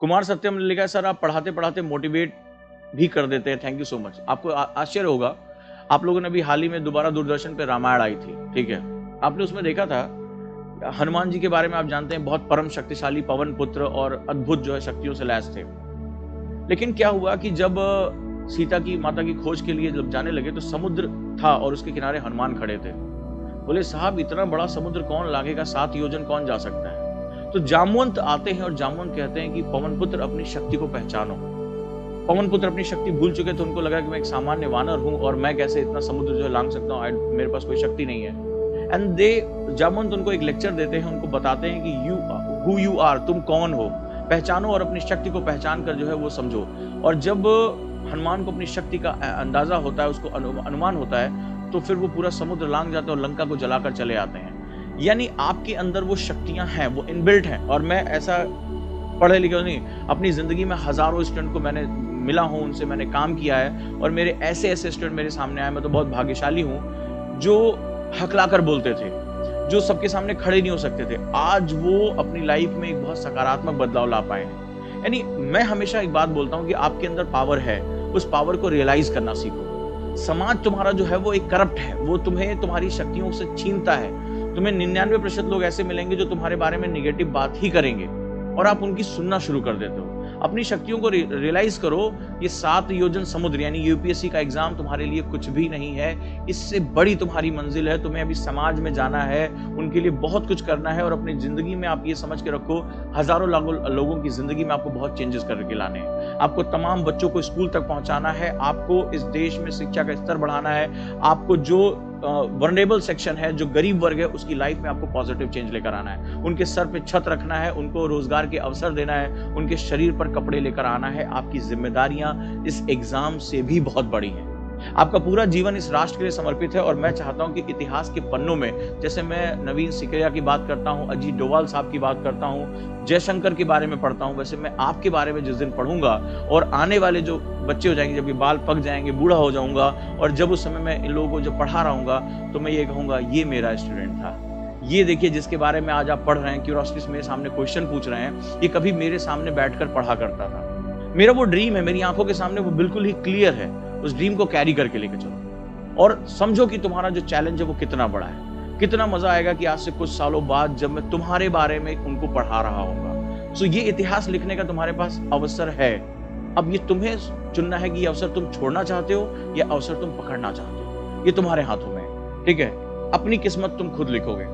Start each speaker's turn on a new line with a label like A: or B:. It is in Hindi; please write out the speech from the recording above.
A: कुमार सत्यम ने लिखा है, सर आप पढ़ाते पढ़ाते मोटिवेट भी कर देते हैं, थैंक यू सो मच। आपको आश्चर्य होगा, आप लोगों ने अभी हाल ही में दोबारा दूरदर्शन पे रामायण आई थी, ठीक है, आपने उसमें देखा था हनुमान जी के बारे में, आप जानते हैं बहुत परम शक्तिशाली पवन पुत्र और अद्भुत जो है शक्तियों से लैस थे। लेकिन क्या हुआ कि जब सीता की माता की खोज के लिए जब जाने लगे तो समुद्र था और उसके किनारे हनुमान खड़े थे। बोले साहब इतना बड़ा समुद्र कौन लागेगा, 7 योजन कौन जा सकता है। तो जामवंत आते हैं और जामवंत कहते हैं कि पवन पुत्र अपनी शक्ति को पहचानो। पवन पुत्र अपनी शक्ति भूल चुके थे, उनको लगा कि मैं एक सामान्य वानर हूं और मैं कैसे इतना समुद्र जो है लांग सकता हूं, मेरे पास कोई शक्ति नहीं है। एंड दे जामवंत उनको एक लेक्चर देते हैं, उनको बताते हैं कि हु यू आर, तुम कौन हो, पहचानो और अपनी शक्ति को पहचान कर जो है वो समझो। और जब हनुमान को अपनी शक्ति का अंदाजा होता है, उसको अनुमान होता है, तो फिर वो पूरा समुद्र लांग जाते हैं और लंका को जलाकर चले आते हैं। यानी आपके अंदर वो शक्तियां हैं, वो इनबिल्ट हैं। और मैं ऐसा पढ़े लिखे नहीं, अपनी जिंदगी में हजारों स्टूडेंट को मैंने मिला हूं, उनसे मैंने काम किया है और मेरे ऐसे ऐसे स्टूडेंट मेरे सामने आए, मैं तो बहुत भाग्यशाली हूं, जो हकलाकर बोलते थे, जो सबके सामने खड़े नहीं हो सकते थे, आज वो अपनी लाइफ में एक बहुत सकारात्मक बदलाव ला पाए हैं। यानी मैं हमेशा एक बात बोलता हूं कि आपके अंदर पावर है, उस पावर को रियलाइज करना सीखो। समाज तुम्हारा जो है वो एक करप्ट है, वो तुम्हें तुम्हारी शक्तियों से छीनता है। तुम्हें 99% लोग ऐसे मिलेंगे जो तुम्हारे बारे में निगेटिव बात ही करेंगे और आप उनकी सुनना शुरू कर देते हो। अपनी शक्तियों को रियलाइज करो। ये 7 योजन समुद्र यानी यूपीएससी का एग्जाम तुम्हारे लिए कुछ भी नहीं है, इससे बड़ी तुम्हारी मंजिल है। तुम्हें अभी समाज में जाना है, उनके लिए बहुत कुछ करना है और अपनी जिंदगी में आप ये समझ के रखो, हजारों लोगों की जिंदगी में आपको बहुत चेंजेस करके लाने हैं। आपको तमाम बच्चों को स्कूल तक पहुंचाना है, आपको इस देश में शिक्षा का स्तर बढ़ाना है, आपको जो वल्नरेबल सेक्शन है, जो गरीब वर्ग है, उसकी लाइफ में आपको पॉजिटिव चेंज लेकर आना है। उनके सर पे छत रखना है, उनको रोजगार के अवसर देना है, उनके शरीर पर कपड़े लेकर आना है। आपकी जिम्मेदारियां इस एग्जाम से भी बहुत बड़ी हैं। आपका पूरा जीवन इस राष्ट्र के लिए समर्पित है और मैं चाहता हूं कि इतिहास के पन्नों में, जैसे मैं नवीन सिकरिया की बात करता हूं, अजीत डोभाल साहब की बात करता हूं, जयशंकर के बारे में पढ़ता हूं, वैसे मैं आपके बारे में जिस दिन पढ़ूंगा और आने वाले जो बच्चे हो जाएंगे, जब ये बाल पक जाएंगे, बूढ़ा हो जाऊंगा और जब उस समय मैं इन लोगों को जब पढ़ा रहा हूंगा, तो मैं ये कहूंगा ये मेरा स्टूडेंट था। ये देखिए जिसके बारे में आज आप पढ़ रहे हैं, क्यूरियोसिटी से मेरे सामने क्वेश्चन पूछ रहे हैं, ये कभी मेरे सामने बैठकर पढ़ा करता था। मेरा वो ड्रीम है, मेरी आंखों के सामने वो बिल्कुल ही क्लियर है। उस ड्रीम को कैरी करके लेके चलो और समझो कि तुम्हारा जो चैलेंज है वो कितना बड़ा है। कितना मजा आएगा कि आज से कुछ सालों बाद जब मैं तुम्हारे बारे में उनको पढ़ा रहा होगा। सो ये इतिहास लिखने का तुम्हारे पास अवसर है। अब ये तुम्हें चुनना है कि ये अवसर तुम छोड़ना चाहते हो या अवसर तुम पकड़ना चाहते हो। ये तुम्हारे हाथों में है, ठीक है। अपनी किस्मत तुम खुद लिखोगे।